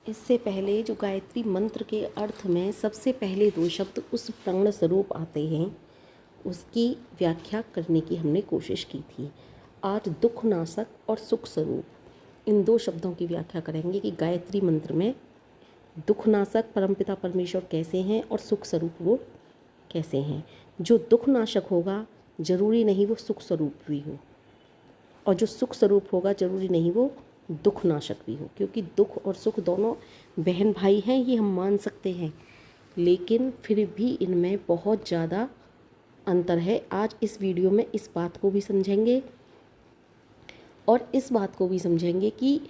इससे पहले जो गायत्री मंत्र के अर्थ में सबसे पहले दो शब्द उस प्राण स्वरूप आते हैं, उसकी व्याख्या करने की हमने कोशिश की थी। आज दुख नाशक और सुख स्वरूप इन दो शब्दों की व्याख्या करेंगे कि गायत्री मंत्र में दुख नाशक परमपिता परमेश्वर कैसे हैं और सुख स्वरूप वो कैसे हैं। जो दुख नाशक होगा जरूरी नहीं वो सुख स्वरूप भी हो, और जो सुख स्वरूप होगा जरूरी नहीं वो दुख नाशक भी हो, क्योंकि दुख और सुख दोनों बहन भाई हैं, ये हम मान सकते हैं, लेकिन फिर भी इनमें बहुत ज़्यादा अंतर है। आज इस वीडियो में इस बात को भी समझेंगे और इस बात को भी समझेंगे कि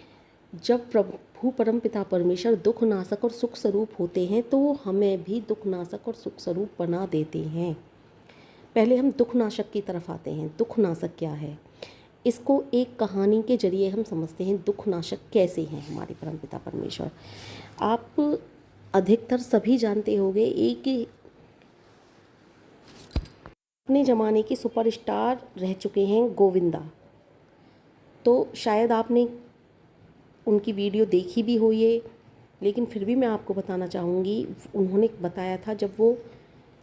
जब प्रभु परमपिता परमेश्वर दुख नाशक और सुख स्वरूप होते हैं तो वो हमें भी दुख नाशक और सुख स्वरूप बना देते हैं। पहले हम दुख नाशक की तरफ आते हैं। दुख नाशक क्या है, इसको एक कहानी के जरिए हम समझते हैं। दुख नाशक कैसे हैं हमारे परमपिता परमेश्वर। आप अधिकतर सभी जानते होंगे, एक अपने ज़माने की सुपरस्टार रह चुके हैं गोविंदा। तो शायद आपने उनकी वीडियो देखी भी हुई है, लेकिन फिर भी मैं आपको बताना चाहूँगी। उन्होंने बताया था जब वो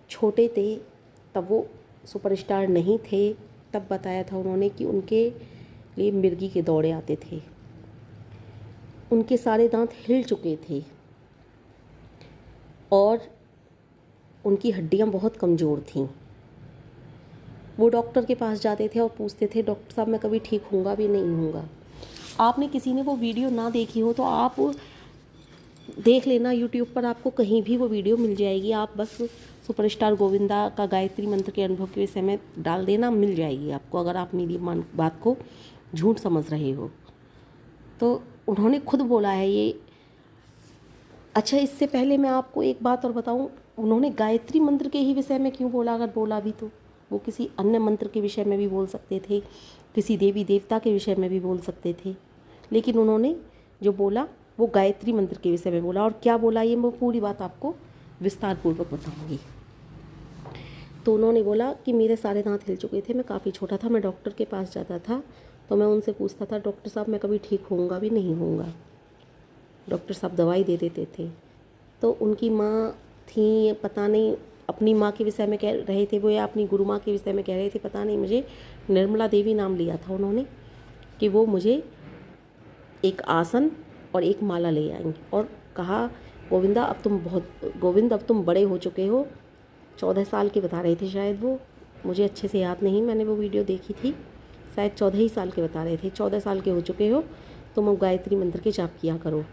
छोटे थे, तब वो सुपरस्टार नहीं थे, तब बताया था उन्होंने कि उनके लिए मिर्गी के दौरे आते थे, उनके सारे दांत हिल चुके थे और उनकी हड्डियां बहुत कमज़ोर थीं। वो डॉक्टर के पास जाते थे और पूछते थे, डॉक्टर साहब मैं कभी ठीक होऊंगा भी नहीं होऊंगा। आपने किसी ने वो वीडियो ना देखी हो तो आप देख लेना, यूट्यूब पर आपको कहीं भी वो वीडियो मिल जाएगी। आप बस सुपरस्टार गोविंदा का गायत्री मंत्र के अनुभव के विषय में डाल देना, मिल जाएगी आपको, अगर आप मेरी बात को झूठ समझ रहे हो तो। उन्होंने खुद बोला है ये। अच्छा, इससे पहले मैं आपको एक बात और बताऊं, उन्होंने गायत्री मंत्र के ही विषय में क्यों बोला। अगर बोला भी तो वो किसी अन्य मंत्र के विषय में भी बोल सकते थे, किसी देवी देवता के विषय में भी बोल सकते थे, लेकिन उन्होंने जो बोला वो गायत्री मंत्र के विषय में बोला। और क्या बोला ये मैं पूरी बात आपको विस्तार पूर्वक बताऊंगी। तो उन्होंने बोला कि मेरे सारे दांत हिल चुके थे, मैं काफ़ी छोटा था, मैं डॉक्टर के पास जाता था तो मैं उनसे पूछता था, डॉक्टर साहब मैं कभी ठीक होऊंगा भी नहीं होऊंगा। डॉक्टर साहब दवाई दे देते थे। तो उनकी माँ थी, पता नहीं अपनी माँ के विषय में कह रहे थे वो या अपनी गुरु माँ के विषय में कह रहे थे, पता नहीं, मुझे निर्मला देवी नाम लिया था उन्होंने, कि वो मुझे एक आसन और एक माला ले आएंगी और कहा, गोविंद अब तुम बड़े हो चुके हो। 14 साल के बता रहे थे शायद वो, मुझे अच्छे से याद नहीं, मैंने वो वीडियो देखी थी, शायद 14 ही साल के बता रहे थे। 14 साल के हो चुके हो, तुम अब गायत्री मंत्र के जाप किया करो।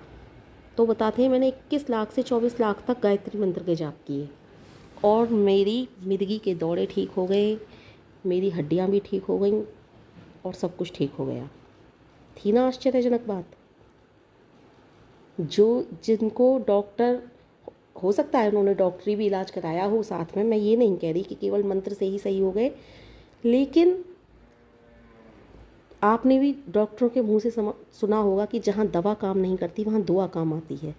तो बताते हैं मैंने 21 लाख से 24 लाख तक गायत्री मंत्र के जाप किए और मेरी मिर्गी के दौरे ठीक हो गए, मेरी हड्डियाँ भी ठीक हो गई और सब कुछ ठीक हो गया। थी ना आश्चर्यजनक बात। जिनको डॉक्टर, हो सकता है उन्होंने डॉक्टरी भी इलाज कराया हो साथ में, मैं ये नहीं कह रही कि केवल मंत्र से ही सही हो गए, लेकिन आपने भी डॉक्टरों के मुंह से सुना होगा कि जहाँ दवा काम नहीं करती वहाँ दुआ काम आती है।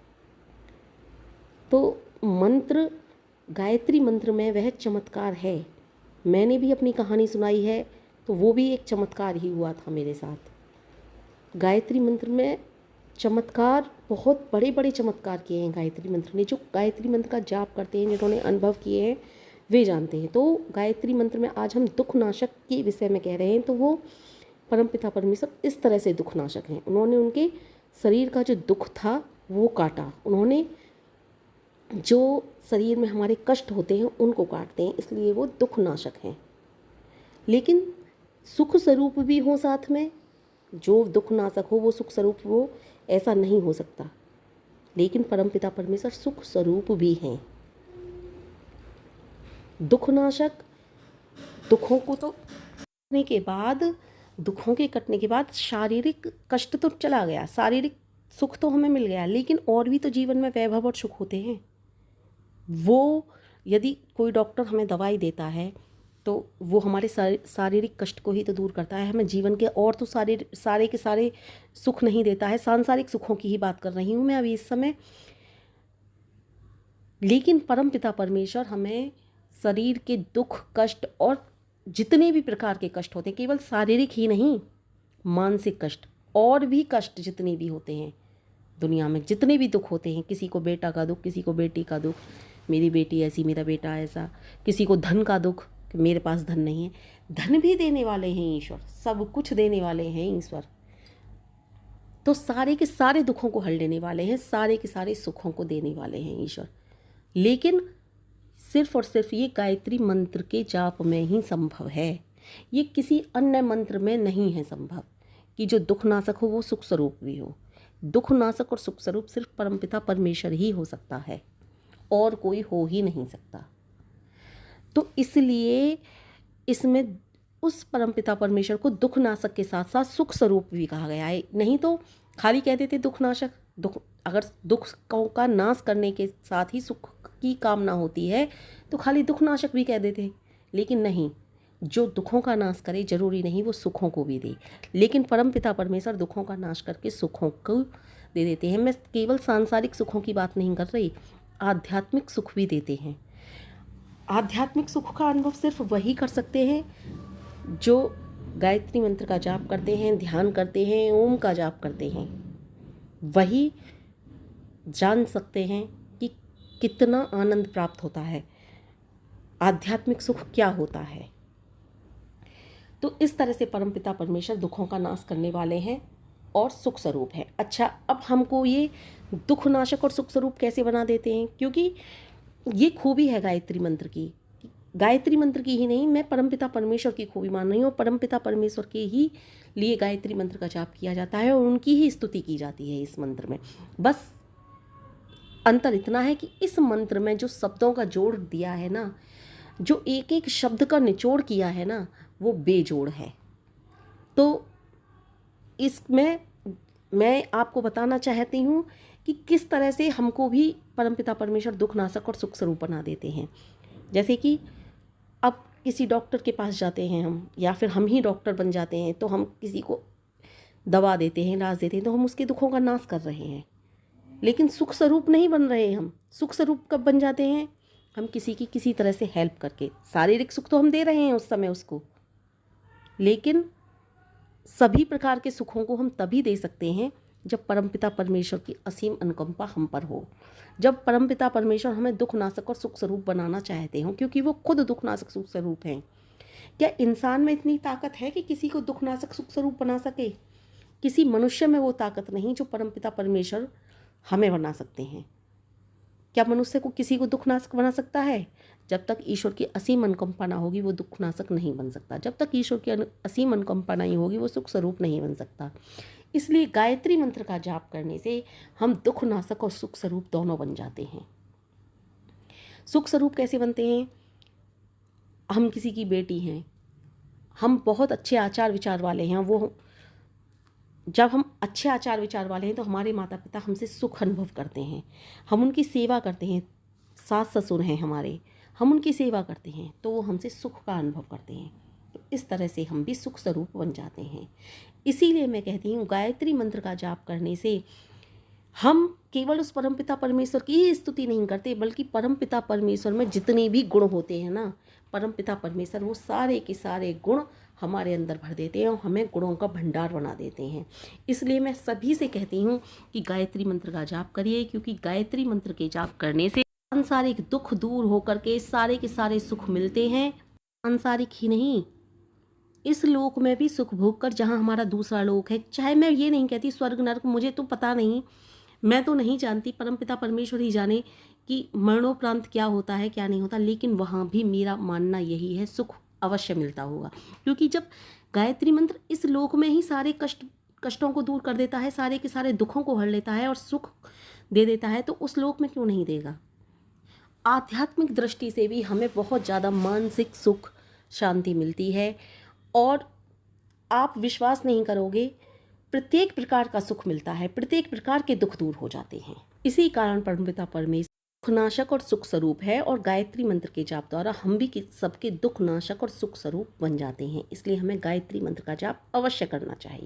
तो मंत्र, गायत्री मंत्र में वह चमत्कार है। मैंने भी अपनी कहानी सुनाई है तो वो भी एक चमत्कार ही हुआ था मेरे साथ। गायत्री मंत्र में चमत्कार, बहुत बड़े बड़े चमत्कार किए हैं गायत्री मंत्र ने। जो गायत्री मंत्र का जाप करते हैं, जिन्होंने अनुभव किए हैं, वे जानते हैं। तो गायत्री मंत्र में आज हम दुख नाशक के विषय में कह रहे हैं, तो वो परमपिता परमेश्वर इस तरह से दुख नाशक हैं। उन्होंने उनके शरीर का जो दुख था वो काटा। उन्होंने जो शरीर में हमारे कष्ट होते हैं उनको काटते हैं, इसलिए वो दुख नाशक हैं। लेकिन सुख स्वरूप भी हो साथ में, जो दुख नाशक हो वो सुख स्वरूप हो, ऐसा नहीं हो सकता। लेकिन परमपिता परमेश्वर सुख स्वरूप भी हैं। दुख नाशक, दुखों को तो कटने के बाद, दुखों के कटने के बाद शारीरिक कष्ट तो चला गया, शारीरिक सुख तो हमें मिल गया, लेकिन और भी तो जीवन में वैभव और सुख होते हैं। वो यदि कोई डॉक्टर हमें दवाई देता है तो वो हमारे शारीरिक कष्ट को ही तो दूर करता है, हमें जीवन के और तो सारे के सारे सुख नहीं देता है। सांसारिक सुखों की ही बात कर रही हूँ मैं अभी इस समय। लेकिन परमपिता परमेश्वर हमें शरीर के दुख, कष्ट और जितने भी प्रकार के कष्ट होते हैं, केवल शारीरिक ही नहीं, मानसिक कष्ट और भी कष्ट जितने भी होते हैं, दुनिया में जितने भी दुख होते हैं, किसी को बेटा का दुख, किसी को बेटी का दुख, मेरी बेटी ऐसी, मेरा बेटा ऐसा, किसी को धन का दुख कि मेरे पास धन नहीं है, धन भी देने वाले हैं ईश्वर, सब कुछ देने वाले हैं ईश्वर। तो सारे के सारे दुखों को हल लेने वाले हैं, सारे के सारे सुखों को देने वाले हैं ईश्वर। लेकिन सिर्फ और सिर्फ ये गायत्री मंत्र के जाप में ही संभव है, ये किसी अन्य मंत्र में नहीं है संभव कि जो दुख नाशक हो वो सुख स्वरूप भी हो। दुख नाशक और सुख स्वरूप सिर्फ परमपिता परमेश्वर ही हो सकता है, और कोई हो ही नहीं सकता। तो इसलिए इसमें उस परमपिता परमेश्वर को दुख नाशक के साथ साथ सुख स्वरूप भी कहा गया है। नहीं तो खाली कह देते दुख नाशक, दुख अगर दुख का नाश करने के साथ ही सुख की कामना होती है तो खाली दुख नाशक भी कह देते, लेकिन नहीं, जो दुखों का नाश करे जरूरी नहीं वो सुखों को भी दे। लेकिन परमपिता परमेश्वर दुखों का नाश करके सुखों को दे देते हैं। मैं केवल सांसारिक सुखों की बात नहीं कर रही, आध्यात्मिक सुख भी देते हैं। आध्यात्मिक सुख का अनुभव सिर्फ वही कर सकते हैं जो गायत्री मंत्र का जाप करते हैं, ध्यान करते हैं, ओम का जाप करते हैं। वही जान सकते हैं कि कितना आनंद प्राप्त होता है, आध्यात्मिक सुख क्या होता है। तो इस तरह से परमपिता परमेश्वर दुखों का नाश करने वाले हैं और सुख स्वरूप है। अच्छा, अब हमको ये दुख नाशक और सुख स्वरूप कैसे बना देते हैं, क्योंकि ये खूबी है गायत्री मंत्र की। गायत्री मंत्र की ही नहीं, मैं परमपिता परमेश्वर की खूबी मान रही हूँ। परमपिता परमेश्वर के ही लिए गायत्री मंत्र का जाप किया जाता है और उनकी ही स्तुति की जाती है इस मंत्र में। बस अंतर इतना है कि इस मंत्र में जो शब्दों का जोड़ दिया है ना, जो एक एक शब्द का निचोड़ किया है ना, वो बेजोड़ है। तो इसमें मैं आपको बताना चाहती हूँ कि किस तरह से हमको भी परमपिता परमेश्वर दुख नाशक और सुख स्वरूप बना देते हैं। जैसे कि अब किसी डॉक्टर के पास जाते हैं हम, या फिर हम ही डॉक्टर बन जाते हैं, तो हम किसी को दवा देते हैं, इलाज देते हैं, तो हम उसके दुखों का नाश कर रहे हैं, लेकिन सुख स्वरूप नहीं बन रहे। हम सुख स्वरूप कब बन जाते हैं, हम किसी की किसी तरह से हेल्प करके। शारीरिक सुख तो हम दे रहे हैं उस समय उसको, लेकिन सभी प्रकार के सुखों को हम तभी दे सकते हैं जब परमपिता परमेश्वर की असीम अनुकंपा हम पर हो, जब परमपिता परमेश्वर हमें दुख नाशक और सुख स्वरूप बनाना चाहते हो, क्योंकि वो खुद दुख नाशक सुख स्वरूप हैं। क्या इंसान में इतनी ताकत है कि किसी को दुख नाशक सुख स्वरूप बना सके? किसी मनुष्य में वो ताकत नहीं जो परमपिता परमेश्वर हमें बना सकते हैं। क्या मनुष्य को किसी को दुख नाशक बना सकता है? जब तक ईश्वर की असीम अनुकंपा ना होगी वो दुख नाशक नहीं बन सकता। जब तक ईश्वर की असीम अनुकंपा नहीं होगी वो सुख स्वरूप नहीं बन सकता। इसलिए गायत्री मंत्र का जाप करने से हम दुख नाशक और सुख स्वरूप दोनों बन जाते हैं। सुख स्वरूप कैसे बनते हैं? हम किसी की बेटी हैं, हम बहुत अच्छे आचार विचार वाले हैं, वो जब हम अच्छे आचार विचार वाले हैं तो हमारे माता पिता हमसे सुख अनुभव करते हैं, हम उनकी सेवा करते हैं। सास ससुर हैं हमारे, हम उनकी सेवा करते हैं तो वो हमसे सुख का अनुभव करते हैं। तो इस तरह से हम भी सुख स्वरूप बन जाते हैं। इसीलिए मैं कहती हूँ गायत्री मंत्र का जाप करने से हम केवल उस परमपिता परमेश्वर की ही स्तुति नहीं करते, बल्कि परमपिता परमेश्वर में जितने भी गुण होते हैं ना, परमपिता परमेश्वर वो सारे के सारे गुण हमारे अंदर भर देते हैं और हमें गुणों का भंडार बना देते हैं। इसलिए मैं सभी से कहती हूँ कि गायत्री मंत्र का जाप करिए, क्योंकि गायत्री मंत्र के जाप करने से सांसारिक दुख दूर होकर के सारे के सारे सुख मिलते हैं। सांसारिक ही नहीं, इस लोक में भी सुख भोग कर, जहाँ हमारा दूसरा लोक है, चाहे मैं ये नहीं कहती स्वर्ग नरक, मुझे तो पता नहीं, मैं तो नहीं जानती, परमपिता परमेश्वर ही जाने कि मरणोपरांत क्या होता है क्या नहीं होता, लेकिन वहाँ भी मेरा मानना यही है सुख अवश्य मिलता होगा। क्योंकि जब गायत्री मंत्र इस लोक में ही सारे कष्टों को दूर कर देता है, सारे के सारे दुखों को हर लेता है और सुख दे देता है, तो उस लोक में क्यों नहीं देगा। आध्यात्मिक दृष्टि से भी हमें बहुत ज़्यादा मानसिक सुख शांति मिलती है, और आप विश्वास नहीं करोगे, प्रत्येक प्रकार का सुख मिलता है, प्रत्येक प्रकार के दुख दूर हो जाते हैं। इसी कारण परमपिता परमेश्वर दुख नाशक और सुख स्वरूप है, और गायत्री मंत्र के जाप द्वारा हम भी सबके दुख नाशक और सुख स्वरूप बन जाते हैं। इसलिए हमें गायत्री मंत्र का जाप अवश्य करना चाहिए।